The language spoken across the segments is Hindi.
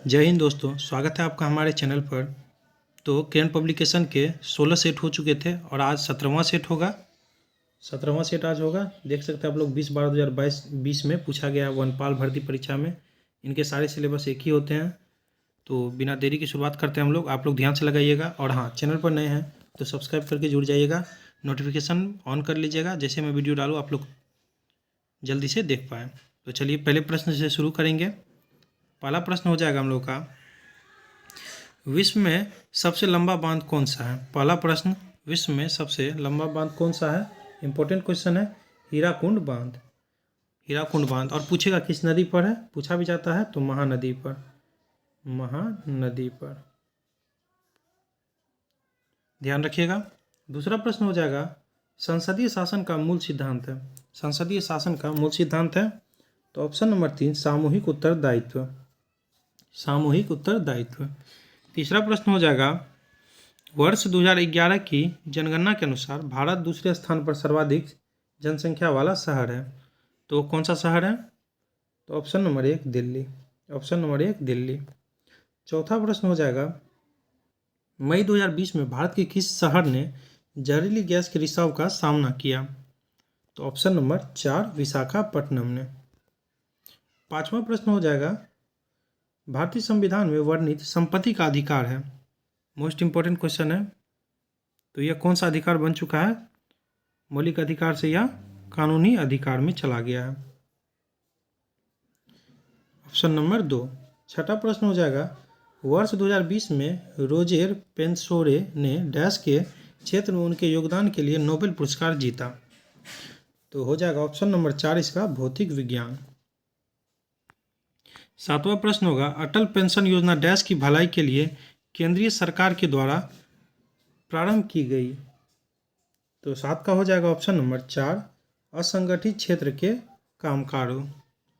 जय हिंद दोस्तों, स्वागत है आपका हमारे चैनल पर। तो किरण पब्लिकेशन के 16 सेट हो चुके थे और आज 17वां सेट होगा। 17वां सेट आज होगा। देख सकते हैं आप लोग 20/12/2022 में पूछा गया वनपाल भर्ती परीक्षा में इनके सारे सिलेबस एक ही होते हैं। तो बिना देरी की शुरुआत करते हैं हम लोग। आप लोग ध्यान से लगाइएगा और हाँ, चैनल पर नए हैं तो सब्सक्राइब करके जुड़ जाइएगा, नोटिफिकेशन ऑन कर लीजिएगा, जैसे मैं वीडियो डालूँ आप लोग जल्दी से देख पाएँ। तो चलिए पहले प्रश्न से शुरू करेंगे। पहला प्रश्न हो जाएगा हम लोग का, विश्व में सबसे लंबा बांध कौन सा है। पहला प्रश्न, विश्व में सबसे लंबा बांध कौन सा है। इंपॉर्टेंट क्वेश्चन है। हीराकुंड बांध। हीराकुंड बांध। और पूछेगा किस नदी पर है, पूछा भी जाता है तो महानदी पर। महानदी पर ध्यान रखिएगा। दूसरा प्रश्न हो जाएगा, संसदीय शासन का मूल सिद्धांत है। संसदीय शासन का मूल सिद्धांत है तो ऑप्शन नंबर 3 सामूहिक उत्तरदायित्व। सामूहिक उत्तरदायित्व। तीसरा प्रश्न हो जाएगा, वर्ष 2011 की जनगणना के अनुसार भारत दूसरे स्थान पर सर्वाधिक जनसंख्या वाला शहर है। तो कौन सा शहर है। तो option number 1 Delhi. Option number 1 Delhi. चौथा प्रश्न हो जाएगा, मई 2020 में भारत के किस शहर ने जहरीली गैस के रिसाव का सामना किया। तो ऑप्शन नंबर 4 विशाखापट्टनम ने। पांचवा प्रश्न हो जाएगा, भारतीय संविधान में वर्णित संपत्ति का अधिकार है। मोस्ट इंपॉर्टेंट क्वेश्चन है। तो यह कौन सा अधिकार बन चुका है, मौलिक अधिकार से या कानूनी अधिकार में चला गया है। Option number 2। छठा प्रश्न हो जाएगा, वर्ष 2020 में रोजेर पेंसोरे ने डैश के क्षेत्र में उनके योगदान के लिए नोबेल पुरस्कार जीता। तो हो जाएगा ऑप्शन नंबर 4 इसका भौतिक विज्ञान। सातवां प्रश्न होगा, अटल पेंशन योजना डैश की भलाई के लिए केंद्रीय सरकार के द्वारा प्रारंभ की गई। तो 7 का हो जाएगा ऑप्शन नंबर 4 असंगठित क्षेत्र के कामगारों।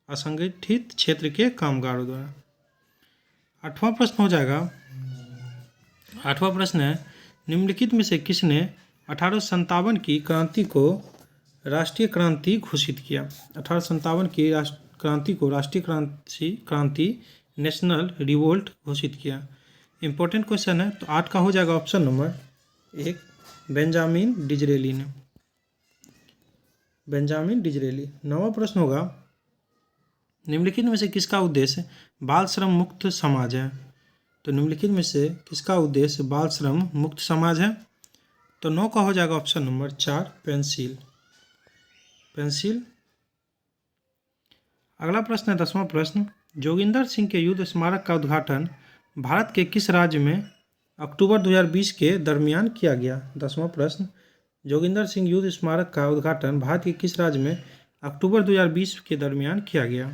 असंगठित क्षेत्र के कामगारों द्वारा। आठवां प्रश्न हो जाएगा, आठवां प्रश्न है, निम्नलिखित में से किसने 1857 की क्रांति को राष्ट्रीय क्रांति घोषित किया। 1857 की क्रांति को राष्ट्रीय क्रांति नेशनल रिवोल्ट घोषित किया। इंपॉर्टेंट क्वेश्चन है। तो 8 का हो जाएगा ऑप्शन नंबर 1 बेंजामिन डिजरेली ने। Benjamin Disraeli. 9वां प्रश्न होगा, निम्नलिखित में से किसका उद्देश्य बाल श्रम मुक्त समाज है। तो निम्नलिखित में से किसका उद्देश्य बाल श्रम मुक्त समाज है। तो 9 का हो जाएगा ऑप्शन नंबर 4 पेंसिल। पेंसिल। अगला प्रश्न है 10वां प्रश्न, जोगिंदर सिंह के युद्ध स्मारक का उद्घाटन भारत के किस राज्य में अक्टूबर 2020 के दरमियान किया गया। 10वां प्रश्न, जोगिंदर सिंह युद्ध स्मारक का उद्घाटन भारत के किस राज्य में अक्टूबर 2020 के दरमियान किया गया।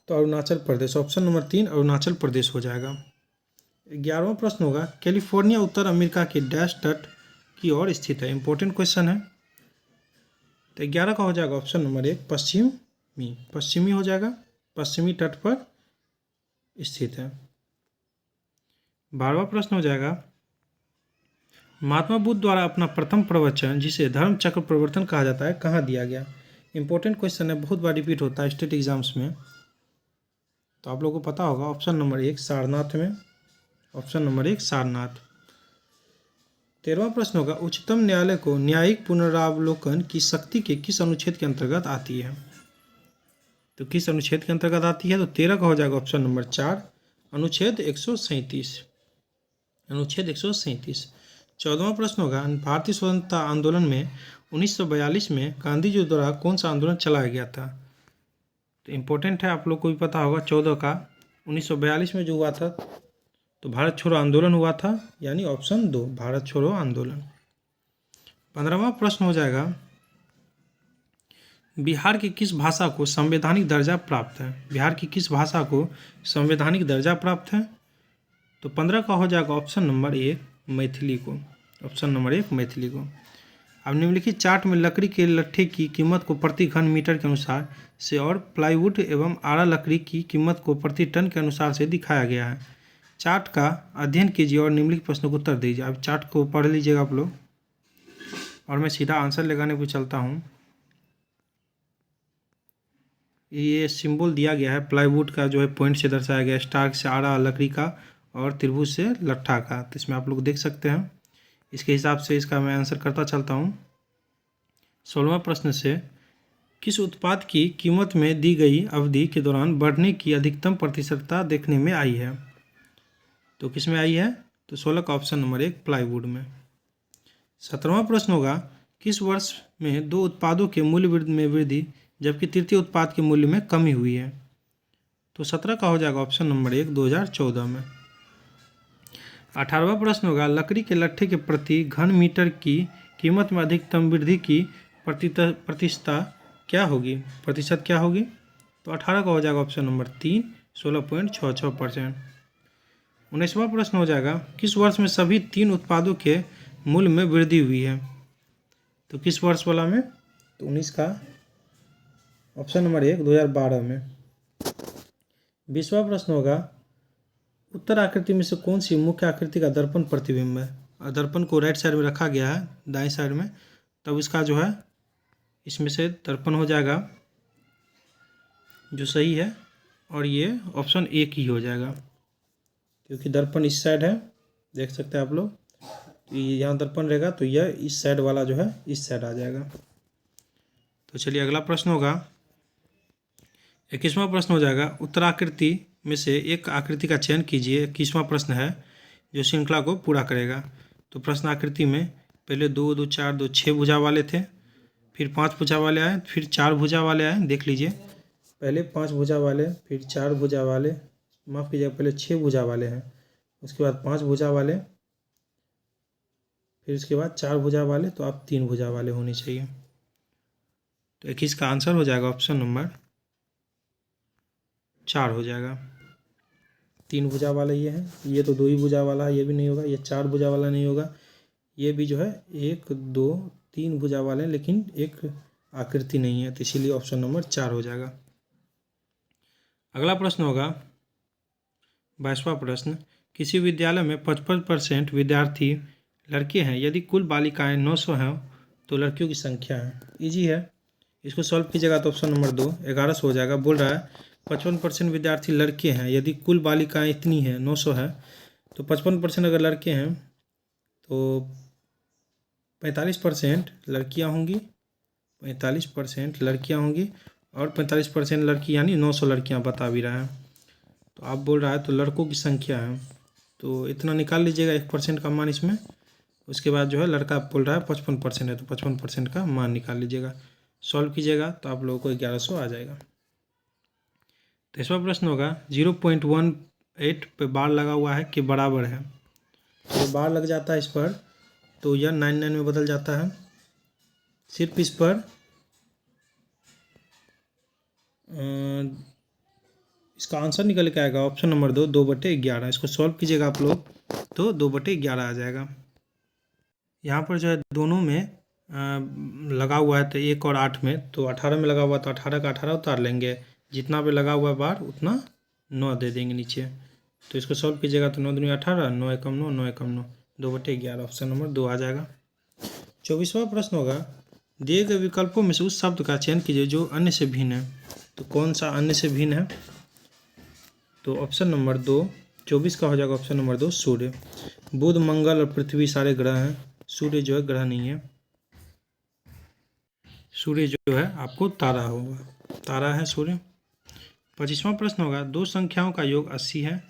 तो अरुणाचल प्रदेश। ऑप्शन नंबर 3 अरुणाचल प्रदेश हो जाएगा। 11वां प्रश्न होगा, कैलिफोर्निया उत्तर अमेरिका के डैश तट की ओर स्थित है। इंपॉर्टेंट क्वेश्चन है। तो 11 का हो जाएगा ऑप्शन नंबर 1 पश्चिमी। पश्चिमी हो जाएगा, पश्चिमी तट पर स्थित है। 12वां प्रश्न हो जाएगा, महात्मा बुद्ध द्वारा अपना प्रथम प्रवचन जिसे धर्म चक्र प्रवर्तन कहा जाता है कहाँ दिया गया। इंपॉर्टेंट क्वेश्चन है, बहुत बार रिपीट होता है स्टेट एग्जाम्स में, तो आप लोगों को पता होगा। ऑप्शन नंबर 1 सारनाथ में। Option number 1 Sarnath. 13वां प्रश्न होगा, उच्चतम न्यायालय को न्यायिक पुनरावलोकन की शक्ति के किस अनुच्छेद के अंतर्गत आती है। तो किस अनुच्छेद के अंतर्गत आती है। तो 13 का हो जाएगा ऑप्शन नंबर 4 अनुच्छेद 137। अनुच्छेद 137। 14वां प्रश्न होगा, भारतीय स्वतंत्रता आंदोलन में 1942 में गांधी जी द्वारा कौन सा आंदोलन चलाया गया था। तो इम्पोर्टेंट है, आप लोग को भी पता होगा। 14 का 1942 में जो हुआ था तो भारत छोड़ो आंदोलन हुआ था, यानी ऑप्शन 2 भारत छोड़ो आंदोलन। 15वां प्रश्न हो जाएगा, बिहार की किस भाषा को संवैधानिक दर्जा प्राप्त है। बिहार की किस भाषा को संवैधानिक दर्जा प्राप्त है। तो 15 का हो जाएगा ऑप्शन नंबर 1 मैथिली को। ऑप्शन नंबर 1 मैथिली को। अब निम्नलिखित चार्ट में लकड़ी के लट्ठे की कीमत को प्रति घन मीटर के अनुसार से और प्लाईवुड एवं आरा लकड़ी की कीमत को प्रति टन के अनुसार से दिखाया गया है। चार्ट का अध्ययन कीजिए और निम्नलिखित प्रश्नों को उत्तर दीजिए। अब चार्ट को पढ़ लीजिएगा आप लोग और मैं सीधा आंसर लगाने को चलता हूँ। ये सिंबल दिया गया है प्लाईवुड का, जो है पॉइंट से दर्शाया गया है, स्टार से आड़ा लकड़ी का और त्रिभुज से लट्ठा का। तो इसमें आप लोग देख सकते हैं। इसके हिसाब से इसका मैं आंसर करता चलता हूँ। 16वां प्रश्न से किस उत्पाद की कीमत में दी गई अवधि के दौरान बढ़ने की अधिकतम प्रतिशतता देखने में आई है? तो किस में आई है? तो 16 का ऑप्शन नंबर 1 प्लाईवुड में। 17वां प्रश्न होगा किस वर्ष में दो उत्पादों के मूल्य में वृद्धि जबकि तृतीय उत्पाद के मूल्य में कमी हुई है? तो 17 का हो जाएगा ऑप्शन नंबर 1 2014 में। 18वां प्रश्न होगा लकड़ी के लट्ठे के प्रति घन मीटर की कीमत में अधिकतम वृद्धि की प्रतिशत क्या होगी? तो 18 का हो जाएगा ऑप्शन नंबर 3 16.66%। 19वां प्रश्न हो जाएगा किस वर्ष में सभी 3 उत्पादों के मूल्य में वृद्धि हुई है? तो किस वर्ष वाला में? तो 19 का ऑप्शन नंबर 1 2012 में। 20वां प्रश्न होगा उत्तर आकृति में से कौन सी मुख्य आकृति का दर्पण प्रतिबिंब है? दर्पण को राइट साइड में रखा गया है, दाएं साइड में, तब इसका जो है इसमें से दर्पण हो जाएगा जो सही है, और ये ऑप्शन 1 ही हो जाएगा क्योंकि दर्पण इस साइड है, देख सकते हैं आप लोग। तो यहाँ दर्पण रहेगा तो यह इस साइड वाला जो है इस साइड आ जाएगा। तो चलिए अगला प्रश्न होगा 21वां प्रश्न हो जाएगा उत्तराकृति में से एक आकृति का चयन कीजिए। 21वां प्रश्न है जो श्रृंखला को पूरा करेगा। तो प्रश्न आकृति में पहले 2 2 4 2 6 भुजा वाले थे, फिर 5 भुजा वाले आए, फिर 4 भुजा वाले आए। देख लीजिए, पहले 5 भुजा वाले, फिर 4 भुजा वाले, माफ़ कीजिएगा पहले 6 भुजा वाले हैं, उसके बाद 5 भुजा वाले, फिर उसके बाद 4 भुजा वाले, तो आप 3 भुजा वाले होनी चाहिए। तो 21 का आंसर हो जाएगा ऑप्शन नंबर 4 हो जाएगा। 3 भुजा वाला ये है, ये तो 2 ही भुजा वाला है, ये भी नहीं होगा। ये 4 भुजा वाला नहीं होगा, ये भी जो है 1 2 3 भुजा वाले हैं लेकिन एक आकृति नहीं है, तो इसीलिए ऑप्शन नंबर 4 हो जाएगा। अगला प्रश्न होगा 22वां प्रश्न किसी विद्यालय में 55% विद्यार्थी लड़के हैं, यदि कुल बालिकाएं 900 हैं तो लड़कियों की संख्या है। इजी है, इसको सॉल्व कीजिएगा तो ऑप्शन नंबर 2 1100 हो जाएगा। बोल रहा है 55% विद्यार्थी लड़के हैं, यदि कुल बालिकाएं इतनी हैं 900 है, तो 55% अगर लड़के हैं तो 45% लड़कियां होंगी, 45% लड़कियां होंगी और 45% लड़की, यानी 900 लड़कियां बता भी रहा है। तो आप बोल रहा है तो लड़कों की संख्या है, तो इतना निकाल लीजिएगा 1% का मान इसमें। उसके बाद जो है लड़का बोल रहा है 55% है, तो 55% का मान निकाल लीजिएगा। सॉल्व कीजिएगा तो आप लोगों को 1100 आ जाएगा। 23वां प्रश्न होगा 0.18 पे बार लगा हुआ है कि बराबर है। तो बार लग जाता है इस पर तो यह 99 में बदल जाता है। सिर्फ इस पर इसका आंसर निकल के आएगा ऑप्शन नंबर 2 2/11। इसको सॉल्व कीजिएगा आप लोग तो 2/11 आ जाएगा। यहाँ पर जो है दोनों में लगा हुआ है, तो 1 और 8 में, तो 18 में लगा हुआ तो 18 का 18 उतार लेंगे, जितना पे लगा हुआ है बार उतना 9 दे देंगे नीचे। तो इसको सॉल्व कीजिएगा तो 9 दूनी 18, 9 एकम 9, 9 एकम 9, 2/11 ऑप्शन नंबर 2 आ जाएगा। 24वां प्रश्न होगा दिए गए विकल्पों में से उस शब्द का चयन कीजिए जो अन्य से भिन्न है। तो कौन सा अन्य से भिन्न है? तो ऑप्शन नंबर 2 24 का हो जाएगा ऑप्शन नंबर 2 सूर्य। बुध मंगल और पृथ्वी सारे ग्रह हैं, सूर्य जो है ग्रह नहीं है। सूर्य जो है आपको तारा होगा, तारा है सूर्य। 25वां प्रश्न होगा दो संख्याओं का योग 80 है,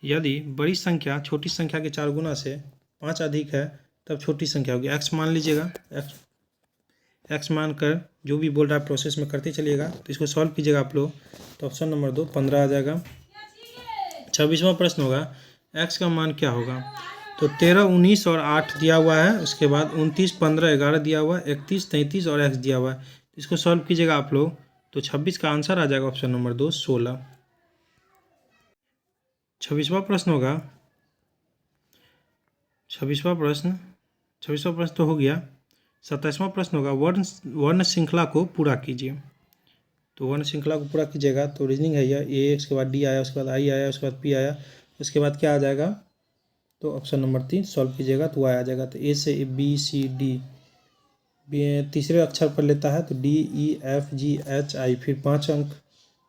यदि बड़ी संख्या छोटी संख्या के 4 गुना से 5 अधिक है तब छोटी संख्या होगी। एक्स मान लीजिएगा, एक्स मान कर जो भी बोल रहा है प्रोसेस में करते चलिएगा। तो इसको सॉल्व कीजिएगा आप लोग तो ऑप्शन नंबर 2 15 आ जाएगा। 26वां प्रश्न होगा एक्स का मान क्या होगा? तो 13 19 और 8 दिया हुआ है, उसके बाद 29 15 11 दिया हुआ है, 31 33 और एक्स दिया हुआ है। इसको सॉल्व कीजिएगा आप लोग तो 26 का आंसर आ जाएगा ऑप्शन नंबर 2 16। 26वां प्रश्न होगा 26वां प्रश्न तो हो गया। 27वां प्रश्न होगा वर्ण श्रृंखला को पूरा कीजिए। तो वर्ण श्रृंखला को पूरा कीजिएगा तो रीजनिंग है यह, ए उसके बाद डी आया, उसके बाद आई आया, उसके बाद पी आया, उसके बाद क्या आ जाएगा? तो ऑप्शन नंबर 3 सॉल्व कीजिएगा तो वाई आ जाएगा। तो ए से बी सी डी तीसरे अक्षर पर लेता है तो D E F G H I, फिर 5 अंक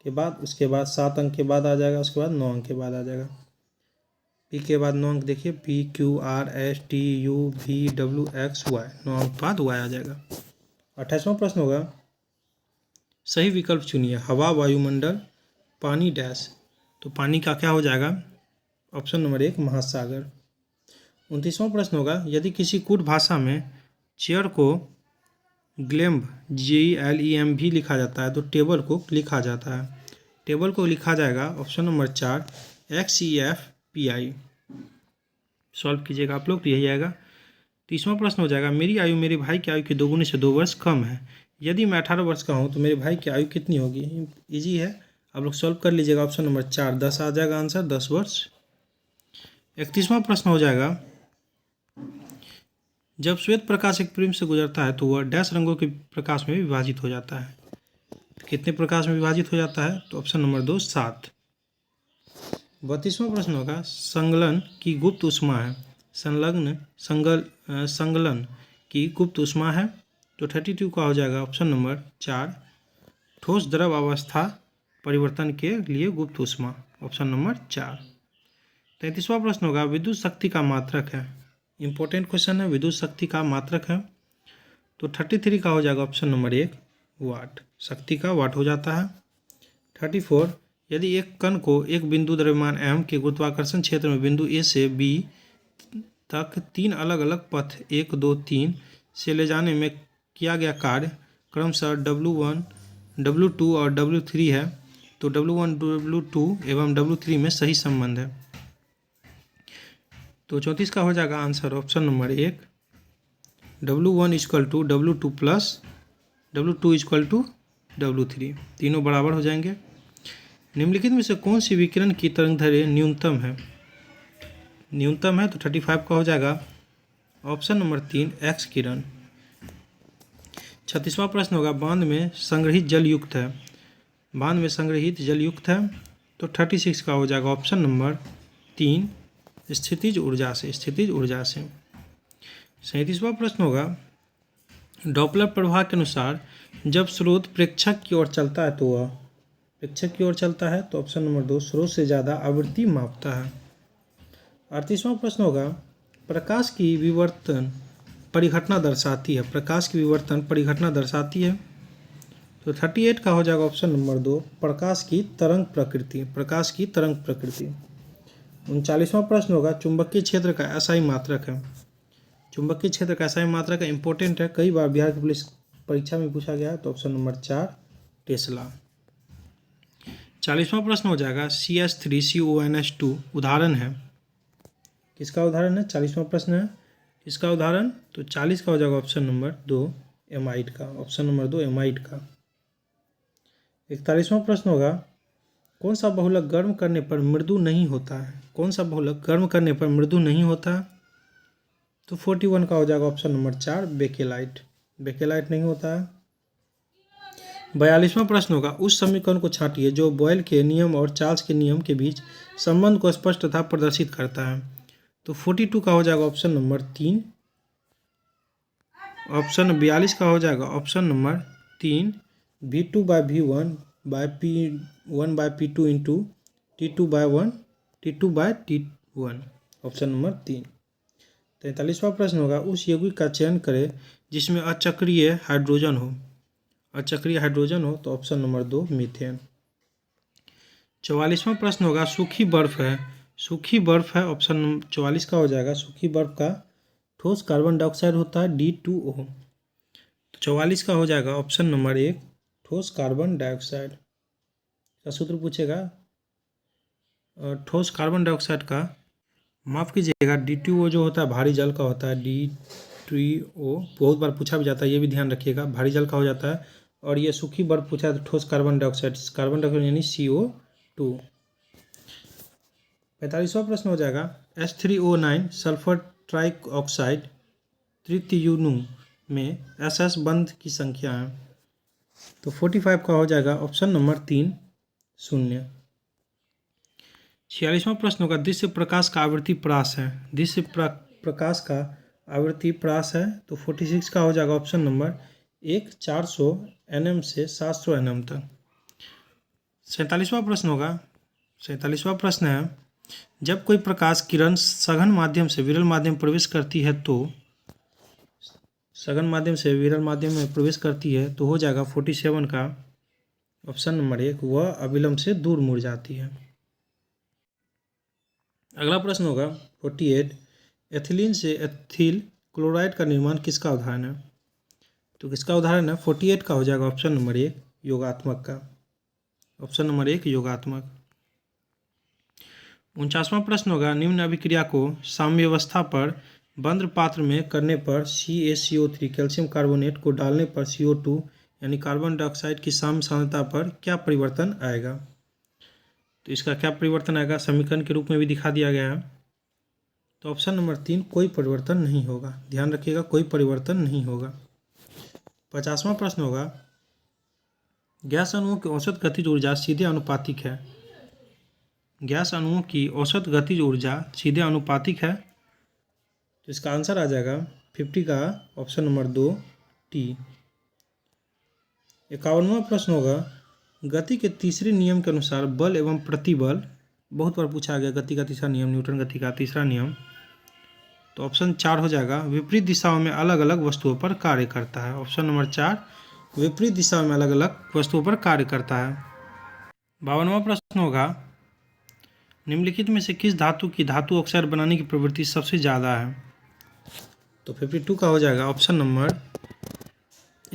के बाद, उसके बाद 7 अंक के बाद आ जाएगा, उसके बाद 9 अंक के बाद आ जाएगा। पी के बाद 9 अंक देखिए, P Q R S T U V W X Y, 9 अंक बाद वाई आ जाएगा। 28वां प्रश्न होगा, सही विकल्प चुनिए। हवा, वायुमंडल, पानी डैश। तो पानी का क्या हो जाएगा? ऑप्शन नंबर 1 महासागर। 29वां प्रश्न होगा, यदि किसी कूट भाषा में चेयर को ग्लेम्ब GLEM भी लिखा जाता है तो टेबल को लिखा जाता है। टेबल को लिखा जाएगा ऑप्शन नंबर 4 XEFPI। सॉल्व कीजिएगा आप लोग तो यही आएगा। 30वां प्रश्न हो जाएगा, मेरी आयु मेरे भाई की आयु के दोगुने से 2 वर्ष कम है। यदि मैं 18 वर्ष का हूँ तो मेरे भाई की आयु कितनी होगी? इजी है, आप लोग सॉल्व कर लीजिएगा। ऑप्शन नंबर 4 10 आ जाएगा आंसर, 10 वर्ष। 31वां प्रश्न हो जाएगा, जब श्वेत प्रकाश एक प्रिज्म से गुजरता है तो वह डैश रंगों के प्रकाश में विभाजित हो जाता है। कितने प्रकाश में विभाजित हो जाता है? तो ऑप्शन नंबर 2 7। 32वां प्रश्न होगा, संगलन की गुप्त ऊष्मा है। संगलन की गुप्त ऊष्मा है। तो 32 का हो जाएगा ऑप्शन नंबर 4 ठोस द्रव अवस्था परिवर्तन के लिए गुप्त ऊष्मा, ऑप्शन नंबर 4। 33वां प्रश्न होगा, विद्युत शक्ति का मात्रक है। इंपॉर्टेंट क्वेश्चन है, विद्युत शक्ति का मात्रक है। तो 33 का हो जाएगा ऑप्शन नंबर 1 वाट, शक्ति का वाट हो जाता है। 34, यदि एक कण को एक बिंदु द्रव्यमान m के गुरुत्वाकर्षण क्षेत्र में बिंदु A से B तक 3 अलग अलग पथ 1, 2, 3 से ले जाने में किया गया कार्य क्रमशः W1, W2 और W3 है, तो W1, W2 एवं W3 में सही संबंध है। तो 34 का हो जाएगा answer option number 1 W1 = W2 plus W2 = W3, तीनों बराबर हो जाएंगे। निम्नलिखित में से कौन सी विकिरण की तरंगदैर्घ्य न्यूनतम है? न्यूनतम है तो 35 का हो जाएगा ऑप्शन नंबर 3 एक्स किरण। 36वां प्रश्न होगा, बांध में संग्रहित जल युक्त है। बांध में संग्रहित जल युक्त है, तो 36 का हो जाएगा ऑप्शन नंबर 3 स्थितिज ऊर्जा से, स्थितिज ऊर्जा से। 37वां प्रश्न होगा, डॉपलर प्रवाह के अनुसार जब स्रोत प्रेक्षक की ओर चलता है तो वह प्रेक्षक की ओर चलता है, तो ऑप्शन नंबर 2 स्रोत से ज़्यादा आवृत्ति मापता है। 38वां प्रश्न होगा, प्रकाश की विवर्तन परिघटना दर्शाती है। प्रकाश की विवर्तन परिघटना दर्शाती है, तो 38 का हो जाएगा ऑप्शन नंबर 2 प्रकाश की तरंग प्रकृति, प्रकाश की तरंग प्रकृति। 39वां प्रश्न होगा, चुंबकीय क्षेत्र का एसआई मात्रक है। चुंबकीय क्षेत्र का एसआई मात्रक है, इंपॉर्टेंट है, कई बार बिहार की पुलिस परीक्षा में पूछा गया है, तो ऑप्शन नंबर 4 टेस्ला। 40वां प्रश्न हो जाएगा, CH3CONS2 उदाहरण है। किसका उदाहरण है? 40वां प्रश्न है, इसका उदाहरण, तो 40 का हो जाएगा ऑप्शन नंबर 2 एमाइड का, ऑप्शन नंबर 2 एमाइड का। 41वां प्रश्न होगा, कौन सा बहुलक गर्म करने पर मृदु नहीं होता है? कौन सा बहुलक गर्म करने पर मृदु नहीं होता? तो 41 का हो जाएगा ऑप्शन नंबर 4 बेकेलाइट, बेकेलाइट नहीं होता है। 42वां प्रश्न होगा, उस समीकरण को छांटिए जो बॉयल के नियम और चार्ल्स के नियम के बीच संबंध को स्पष्ट तथा प्रदर्शित करता है। तो 42 का हो जाएगा ऑप्शन नंबर 3। ऑप्शन 42 का हो जाएगा option number 3 V2/V1/P1/P2 into T2/1 T2/T1, option number 3। 43वां प्रश्न होगा, उस यौगिक का चयन करें जिसमें अचक्रीय हाइड्रोजन हो। अचक्रीय हाइड्रोजन हो, तो ऑप्शन नंबर 2 मीथेन। 44वां प्रश्न होगा, सूखी बर्फ है। सूखी बर्फ है, ऑप्शन 44 का हो जाएगा, सूखी बर्फ का ठोस कार्बन डाइऑक्साइड होता है D2O, तो 44 का हो जाएगा ऑप्शन नंबर 1 ठोस कार्बन डाइऑक्साइड का सूत्र पूछेगा। ठोस कार्बन डाइऑक्साइड का, माफ़ कीजिएगा, D2O जो होता है भारी जल का होता है, D2O बहुत बार पूछा भी जाता है, ये भी ध्यान रखिएगा, भारी जल का हो जाता है। और ये सूखी बर्फ पूछा है तो ठोस कार्बन डाइऑक्साइड यानी CO2। 45वां प्रश्न हो जाएगा, H3O9 सल्फर ट्राइऑक्साइड तृतीयुनु में SS बंध की संख्या है, तो 45 का हो जाएगा ऑप्शन नंबर 3 0। 46वां प्रश्न होगा, दृश्य प्रकाश का आवृत्ति प्रास है। दृश्य प्रकाश का आवृत्ति प्रास है, तो 46 का हो जाएगा ऑप्शन नंबर 1 400 nm से 700 nm तक। 47वां प्रश्न होगा। 47वां प्रश्न है, जब कोई प्रकाश किरण सघन माध्यम से विरल माध्यम में प्रवेश करती है तो सघन माध्यम से विरल माध्यम में प्रवेश करती है तो हो जाएगा 47 का ऑप्शन नंबर 1, वह अविलंब से दूर मुड़ जाती है। अगला प्रश्न होगा 48, एथिलीन से एथिल क्लोराइड का निर्माण किसका उदाहरण है? तो किसका उदाहरण है? 48 का हो जाएगा ऑप्शन नंबर 1, योगात्मक का। ऑप्शन नंबर 1, योगात्मक। 49वां प्रश्न होगा, निम्न अभिक्रिया को साम्यावस्था पर बंद पात्र में करने पर CaCO3 कैल्शियम कार्बोनेट को डालने पर CO2 यानी कार्बन डाइऑक्साइड की साम्य सांद्रता पर क्या परिवर्तन आएगा? तो इसका क्या परिवर्तन आएगा समीकरण के रूप में भी दिखा दिया गया है। तो ऑप्शन नंबर 3, कोई परिवर्तन नहीं होगा। ध्यान रखिएगा, कोई परिवर्तन नहीं होगा। 50वां प्रश्न होगा, गैस अणुओं की औसत गतिज ऊर्जा सीधे अनुपातिक है। गैस अणुओं की औसत गतिज ऊर्जा सीधे अनुपातिक है, तो इसका आंसर आ जाएगा 50 का ऑप्शन नंबर 2, T। 51वां प्रश्न होगा, गति के तीसरे नियम के अनुसार बल एवं प्रतिबल, बहुत बार पूछा गया गति का तीसरा नियम, न्यूटन गति का तीसरा नियम, तो ऑप्शन 4 हो जाएगा, विपरीत दिशाओं में अलग अलग वस्तुओं पर कार्य करता है। ऑप्शन नंबर 4, विपरीत दिशाओं में अलग अलग वस्तुओं पर कार्य करता है। 52वां प्रश्न होगा, निम्नलिखित में से किस धातु की धातु ऑक्साइड बनाने की प्रवृत्ति सबसे ज़्यादा है? तो 52 का हो जाएगा ऑप्शन नंबर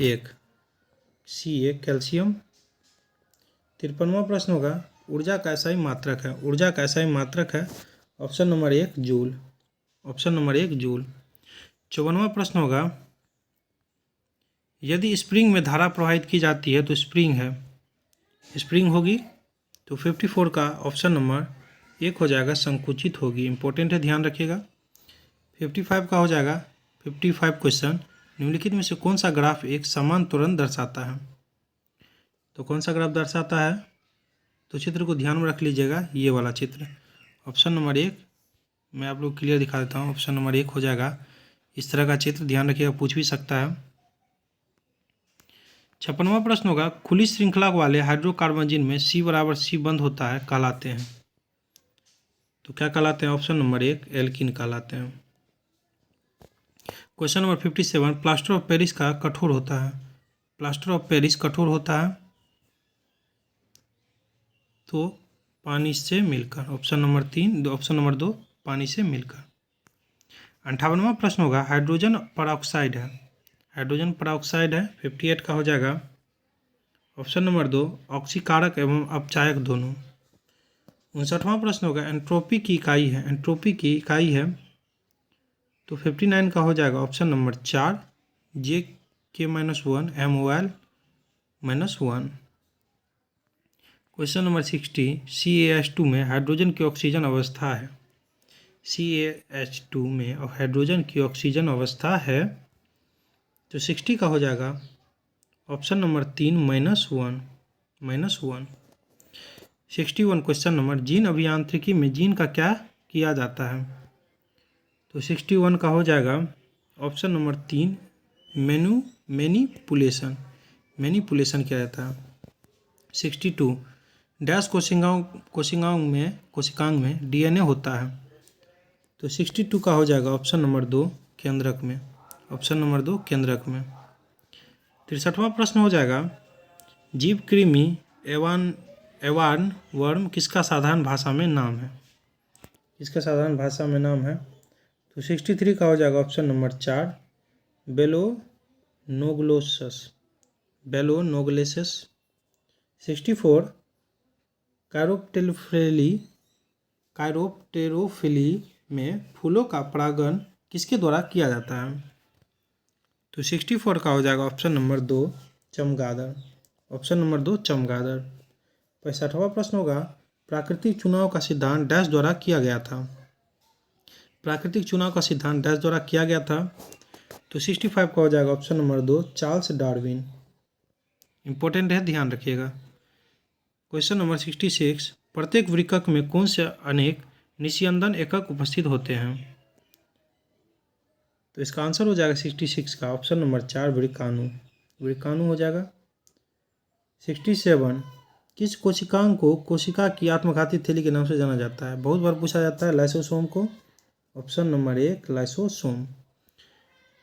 1, Ca, कैल्शियम। 53वां प्रश्न होगा, ऊर्जा का ऐसा ही मात्रक है। ऊर्जा का ऐसा ही मात्रक है, option number 1, joule. Option number 1, joule. 54वां प्रश्न होगा, यदि स्प्रिंग में धारा प्रवाहित की जाती है तो स्प्रिंग है, स्प्रिंग होगी, तो 54 का ऑप्शन नंबर 1 हो जाएगा, संकुचित होगी। इंपॉर्टेंट है, ध्यान रखिएगा। 55 का हो जाएगा 55 क्वेश्चन, निम्नलिखित में से कौन सा ग्राफ एक समान त्वरण दर्शाता है? तो कौन सा ग्राफ दर्शाता है? तो चित्र को ध्यान में रख लीजिएगा, ये वाला चित्र। ऑप्शन नंबर 1 मैं आप लोग क्लियर दिखा देता हूँ। ऑप्शन नंबर 1 हो जाएगा इस तरह का चित्र, ध्यान रखिएगा, पूछ भी सकता है। 56वां प्रश्न होगा, खुली श्रृंखला वाले हाइड्रोकार्बन जिनमें C बराबर C बंद होता है कहलाते हैं, तो क्या कहलाते हैं? ऑप्शन नंबर 1, एल्किन कहलाते हैं। Question number 57, plaster of Paris का कठोर होता है। प्लास्टर ऑफ पेरिस कठोर होता है तो पानी से मिलकर। ऑप्शन नंबर 3, ऑप्शन नंबर 2, पानी से मिलकर। 58वां प्रश्न होगा, हाइड्रोजन परऑक्साइड है। हाइड्रोजन परऑक्साइड है, 58 का हो जाएगा ऑप्शन नंबर 2, ऑक्सीकारक एवं अपचायक दोनों। 59वां प्रश्न होगा, एंट्रोपी की इकाई है। एंट्रोपी की इकाई है, तो 59 का हो जाएगा option number 4, J(K-1 MoL-1). Question number 60, CaH2 में हाइड्रोजन की ऑक्सीजन अवस्था है। CaH2 में हाइड्रोजन की ऑक्सीजन अवस्था है, तो 60 का हो जाएगा option number 3, -1। 61 question number, gene अभियांत्रिकी में जीन का क्या किया जाता है? तो 61 का हो जाएगा ऑप्शन नंबर 3, मैनिपुलेशन किया जाता है। 62 डैश कोशिकांग में DNA होता है, तो 62 का हो जाएगा ऑप्शन नंबर 2, केंद्रक में। ऑप्शन नंबर 2, केंद्रक में। 63वां प्रश्न हो जाएगा, जीव कृमि एवार्न वर्म किसका साधारण भाषा में नाम है? किसका साधारण भाषा में नाम है? तो 63 का हो जाएगा ऑप्शन नंबर 4, बेलोनोग्लेसस। 64 कायरोप्टेरोफिली में फूलों का परागण किसके द्वारा किया जाता है? तो 64 का हो जाएगा ऑप्शन नंबर 2, चमगादड़। ऑप्शन नंबर 2, चमगादड़। 65वां प्रश्न होगा, प्राकृतिक चुनाव का सिद्धांत डैश द्वारा किया गया था। प्राकृतिक चुनाव का सिद्धांत डैश द्वारा किया गया था, तो 65 का हो जाएगा option number 2, Charles Darwin. Important है, ध्यान रखिएगा। क्वेश्चन नंबर 66, प्रत्येक वृक्क में कौन से अनेक निस्यंदन एकक उपस्थित होते हैं? तो इसका आंसर हो जाएगा 66 का ऑप्शन नंबर 4, वृक्काणु हो जाएगा। 67 किस कोशिकांग को कोशिका की आत्मघाती थैली के नाम से जाना जाता है? बहुत बार पूछा जाता है लाइसोसोम को। Option number 1 lysosome.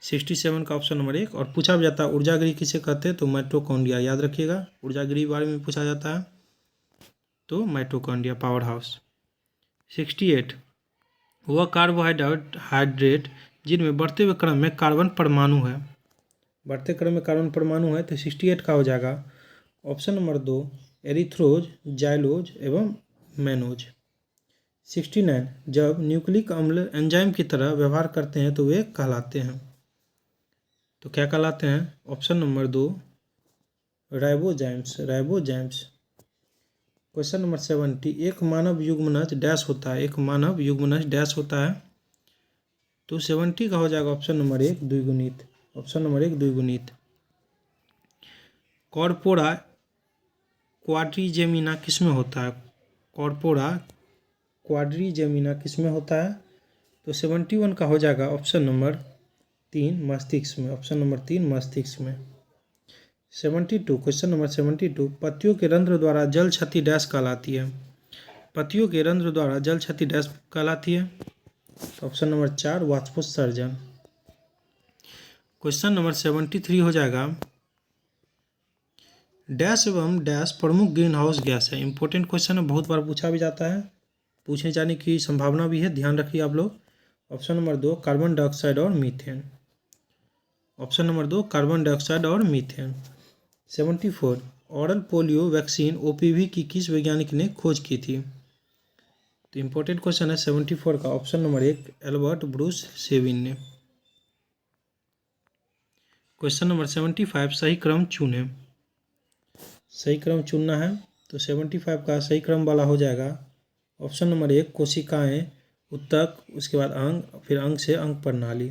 67 का ऑप्शन नंबर 1। और पूछा भी जाता है ऊर्जागृह किसे कहते हैं? तो माइटोकॉन्ड्रिया। याद रखिएगा, ऊर्जागृह के बारे में पूछा जाता है तो माइटोकॉन्ड्रिया पावर हाउस। 68 वह कार्बोहाइड्रेट जिनमें बढ़ते हुए क्रम में कार्बन परमाणु है। बढ़ते क्रम में कार्बन परमाणु है तो 68 का हो जाएगा ऑप्शन नंबर 2 एरिथ्रोज, जाइलोज एवं मैनोज। 69 जब न्यूक्लिक अम्ल एंजाइम की तरह व्यवहार करते हैं तो वे कहलाते हैं। तो क्या कहलाते हैं? Option number 2 ribozymes. Question number 70 एक मानव युग्मनज डैश होता है। एक मानव युग्मनज डैश होता है। तो 70 का हो जाएगा ऑप्शन नंबर 1 द्विगुणित। ऑप्शन नंबर 1 द्विगुणित। कॉर्पोरा क्वाड्रिजेमिना किसमें होता है? कॉर्पोरा क्वाड्रिजेमिना किसमें होता है? तो 71 का हो जाएगा ऑप्शन नंबर 3 मस्तिष्क में। ऑप्शन नंबर 3 मस्तिष्क में। 72 क्वेश्चन नंबर 72 पत्तियों के रंध्र द्वारा जल क्षति डैश कहलाती है। पत्तियों के रंध्र द्वारा जल क्षति डैश कहलाती है। तो ऑप्शन नंबर 4 वाष्पोत्सर्जन। क्वेश्चन नंबर 73 हो जाएगा डैश एवं डैश प्रमुख ग्रीन हाउस गैस है। इंपॉर्टेंट क्वेश्चन है, बहुत बार पूछा भी जाता है, पूछे जाने की संभावना भी है, ध्यान रखिए आप लोग। ऑप्शन नंबर 2 कार्बन डाइऑक्साइड और methane. Option number 2 carbon dioxide और methane. 74 oral polio vaccine OPV की किस वैज्ञानिक ने खोज की थी? तो इंपॉर्टेंट क्वेश्चन है 74 का option number 1 Albert Bruce seven ने। क्वेश्चन नंबर 75 सही क्रम चुने। सही क्रम चुनना है तो 75 का सही क्रम वाला हो जाएगा ऑप्शन नंबर 1 कोशिकाएं, उत्तक, उसके बाद अंग, फिर अंग से अंग प्रणाली।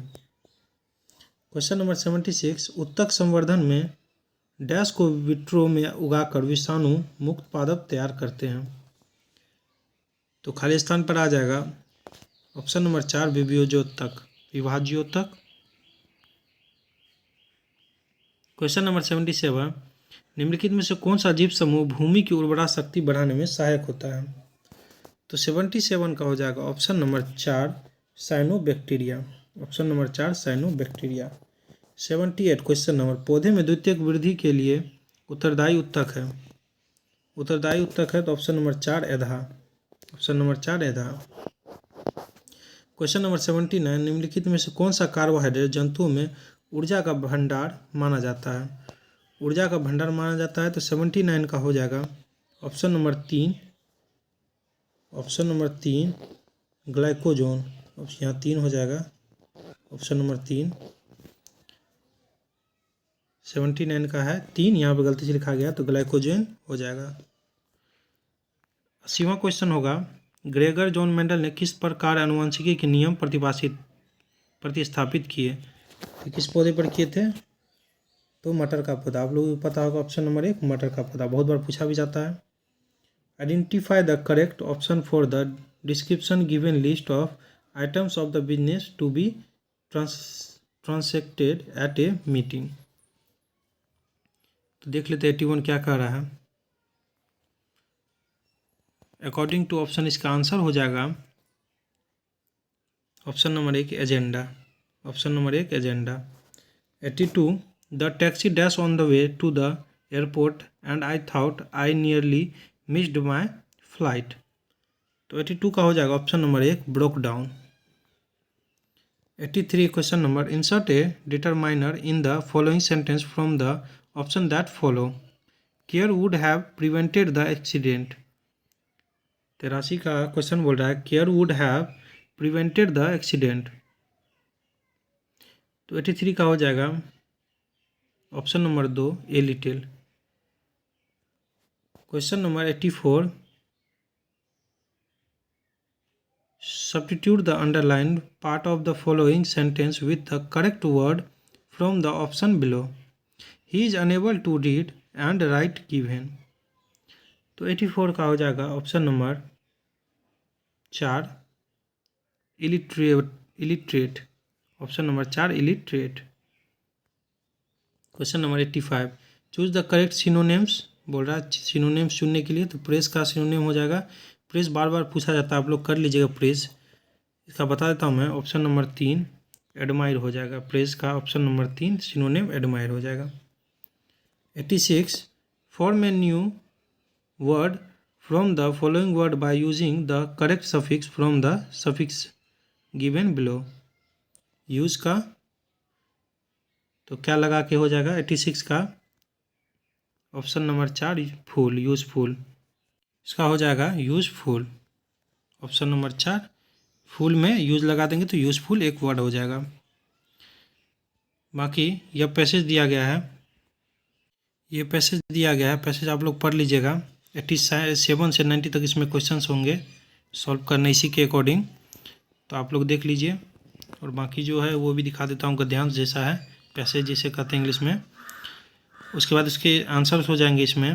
क्वेश्चन नंबर 76 उत्तक संवर्धन में डैश को विट्रो में उगाकर विषाणु मुक्त पादप तैयार करते हैं। तो खाली स्थान पर आ जाएगा ऑप्शन नंबर 4 विभाज्योतक। क्वेश्चन नंबर 77 निम्नलिखित में से कौन सा जीव समूह भूमि की उर्वरा शक्ति बढ़ाने में सहायक होता है? तो 77 का हो जाएगा option number 4 cyanobacteria. Option number 4 cyanobacteria. 78 question number पौधे में द्वितीयक वृद्धि के लिए उत्तरदायी उत्तक है। उत्तरदायी उत्तक है तो ऑप्शन नंबर 4 एधा। ऑप्शन नंबर 4 एधा। क्वेश्चन नंबर 79 निम्नलिखित में से कौन सा कार्बोहाइड्रेट जंतुओं में ऊर्जा का भंडार माना जाता है? ऊर्जा का भंडार माना जाता है तो 79 का हो जाएगा ऑप्शन नंबर 3 ग्लाइकोजोन। यहाँ 3 हो जाएगा ऑप्शन नंबर 3। 79 का है 3, यहाँ पर गलती से लिखा गया तो ग्लाइकोजन हो जाएगा। 80वां क्वेश्चन होगा ग्रेगर जॉन मेंडल ने किस प्रकार आनुवंशिकी के नियम प्रतिस्थापित किए? तो किस पौधे पर किए थे? तो मटर का पौधा। आप लोगों को पता होगा ऑप्शन नंबर 1 मटर का पौधा, बहुत बार पूछा भी जाता है। Identify the correct option for the description given list of items of the business to be transacted at a meeting. तो देख लेते हैं 81 क्या कह रहा है। अकॉर्डिंग टू ऑप्शन इसका आंसर हो जाएगा option number 1 agenda. Option number 1 agenda. 82 the taxi dash on the way to the airport and I thought I nearly missed my flight. तो 82 का हो जाएगा option number 1 broke down. 83 question number insert A determiner in the following sentence from the option that follow. Care would have prevented the accident. 83 का क्वेश्चन बोल रहा है care would have prevented the accident. तो 83 का हो जाएगा option number 2 a little. Question number 84 substitute the underlined part of the following sentence with the correct word from the option below. He is unable to read and write given. तो 84 का हो जाएगा option number 4 illiterate. Option number 4 illiterate. Question number 85 choose the correct synonyms बोल रहा है सिनोनिम चुनने के लिए, तो प्रेस का सिनोनिम हो जाएगा, प्रेस बार बार पूछा जाता है, आप लोग कर लीजिएगा प्रेस। इसका बता देता हूँ मैं, ऑप्शन नंबर 3 एडमायर हो जाएगा। प्रेस का ऑप्शन नंबर 3 सिनोनिम एडमायर हो जाएगा। 86 form a new word from the following word by using the correct suffix from the suffix given below. Use का तो क्या लगा के हो जाएगा 86 का ऑप्शन नंबर 4 फुल, यूजफुल। इसका हो जाएगा यूजफुल, ऑप्शन नंबर 4 फुल में यूज लगा देंगे तो यूजफुल एक वर्ड हो जाएगा। बाकी यह पैसेज दिया गया है, ये पैसेज दिया गया है, पैसेज आप लोग पढ़ लीजिएगा। 87 से 90 तक इसमें क्वेश्चंस होंगे सॉल्व करने इसी के अकॉर्डिंग, तो आप लोग देख लीजिए। और बाकी जो है वो भी दिखा देता हूँ, गद्यांश जैसा है, पैसेज जैसे कहते हैं इंग्लिश में। उसके बाद इसके आंसर्स हो जाएंगे इसमें।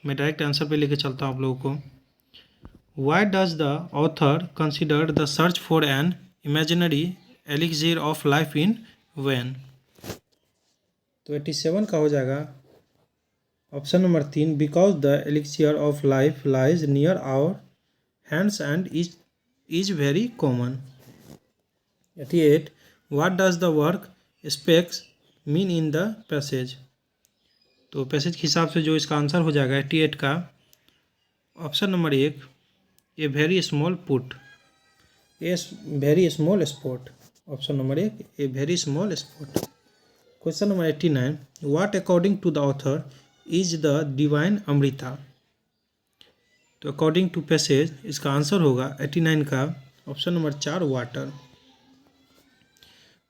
मैं डायरेक्ट आंसर पे लेके चलता हूँ आप लोगों को। Why does the author consider the search for an imaginary elixir of life in vain. तो 87 का हो जाएगा option number 3 because the elixir of life lies near our hands and is very common. 88 what does the work specs mean in the passage. तो पैसेज के हिसाब से जो इसका आंसर हो जाएगा 88 का option number 1 a very small put, a very small spot. Option number 1 a very small spot. Question number 89 what according to the author is the divine amrita. तो अकॉर्डिंग टू पैसेज इसका आंसर होगा 89 का option number 4 water.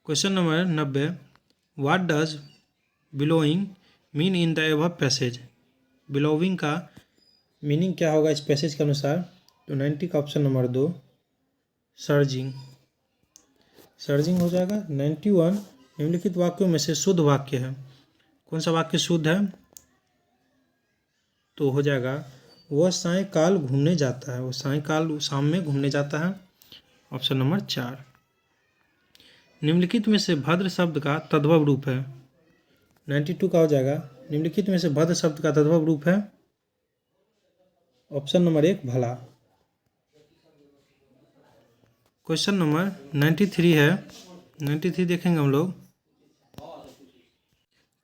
Question number 90 what does billowing mean in the above passage. Billowing का मीनिंग क्या होगा इस पैसेज के अनुसार। तो 90 का ऑप्शन नंबर 2 सर्जिंग, सर्जिंग हो जाएगा। 91 निम्नलिखित वाक्यों में से शुद्ध वाक्य है। कौन सा वाक्य शुद्ध है, तो हो जाएगा वह सायंकाल घूमने जाता है, वो सायंकाल शाम में घूमने जाता है, ऑप्शन नंबर 4। निम्नलिखित में से भद्र शब्द का तद्भव रूप है। 92 का हो जाएगा निम्नलिखित में से भद्र शब्द का तद्भव रूप है, ऑप्शन नंबर 1 भला। क्वेश्चन नंबर 93 है, 93 देखेंगे हम लोग।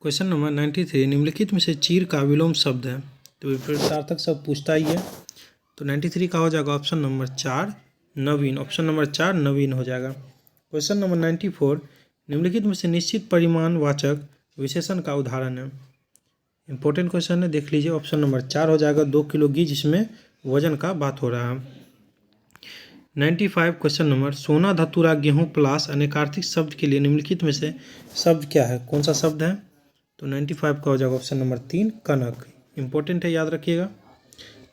क्वेश्चन नंबर 93 निम्नलिखित में से चीर का विलोम शब्द है। तो विपरीतार्थक शब्द पूछता ही है, तो 93 का हो जाएगा ऑप्शन नंबर 4 नवीन, ऑप्शन नंबर 4 नवीन हो जाएगा। क्वेश्चन नंबर 94 निम्नलिखित में से निश्चित परिमाणवाचक विशेषण का उदाहरण है। इंपॉर्टेंट क्वेश्चन है, देख लीजिए। ऑप्शन नंबर 4 हो जाएगा 2 किलो घी, जिसमें वजन का बात हो रहा है। 95 क्वेश्चन नंबर सोना धतूरा गेहूं प्लास अनेकार्थिक शब्द के लिए निम्नलिखित में से शब्द क्या है, कौन सा शब्द है। तो 95 का हो जाएगा ऑप्शन नंबर 3 कनक। इंपॉर्टेंट है, याद रखिएगा।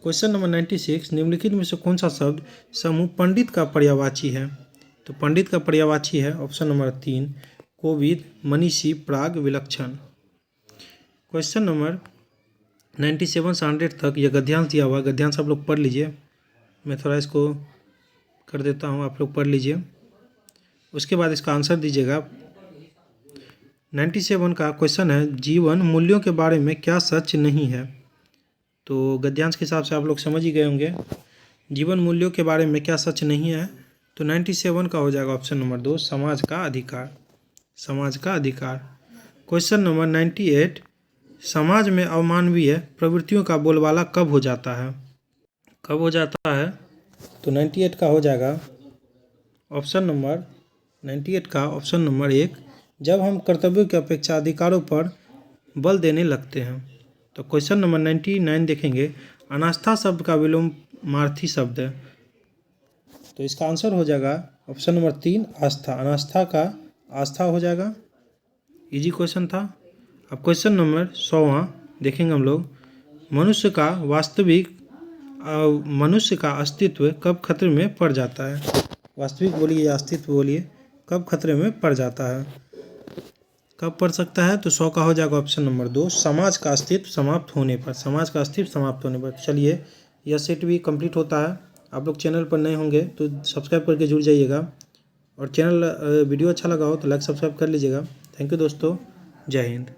क्वेश्चन नंबर 96 निम्नलिखित में से कौन सा शब्द समूह पंडित का पर्यायवाची है। तो पंडित का पर्यायवाची है ऑप्शन नंबर 3 कोविद, मनीषी, प्राग, विलक्षण। क्वेश्चन नंबर 97 से 100 तक यह गद्यांश दिया हुआ है, गद्यांश आप लोग पढ़ लीजिए। मैं थोड़ा इसको कर देता हूँ, आप लोग पढ़ लीजिए, उसके बाद इसका आंसर दीजिएगा। 97 का क्वेश्चन है जीवन मूल्यों के बारे में क्या सच नहीं है। तो गद्यांश के हिसाब से आप लोग समझ ही गए होंगे, जीवन मूल्यों के बारे में क्या सच नहीं है। तो 97 का हो जाएगा ऑप्शन नंबर 2 समाज का अधिकार, समाज का अधिकार। क्वेश्चन नंबर 98 समाज में अमानवीय प्रवृत्तियों का बोलबाला कब हो जाता है, कब हो जाता है। तो 98 का हो जाएगा ऑप्शन नंबर 98 का ऑप्शन नंबर 1 जब हम कर्तव्यों की अपेक्षा अधिकारों पर बल देने लगते हैं। तो क्वेश्चन नंबर 99 देखेंगे अनास्था शब्द का विलोमार्थी शब्द है। तो इसका आंसर हो जाएगा ऑप्शन नंबर 3 आस्था, अनास्था का आस्था हो जाएगा। इजी क्वेश्चन था। अब क्वेश्चन नंबर 100वां देखेंगे हम लोग मनुष्य का अस्तित्व कब खतरे में पड़ जाता है। वास्तविक बोलिए या अस्तित्व बोलिए, कब खतरे में पड़ जाता है, कब पड़ सकता है। तो 100 का हो जाएगा ऑप्शन नंबर 2 समाज का अस्तित्व समाप्त होने पर, समाज का अस्तित्व समाप्त होने पर। चलिए यह सेट भी कंप्लीट होता है। आप लोग चैनल पर नए होंगे तो सब्सक्राइब करके जुड़ जाइएगा, और चैनल वीडियो अच्छा लगा हो तो लाइक सब्सक्राइब कर लीजिएगा। थैंक यू दोस्तों, जय हिंद।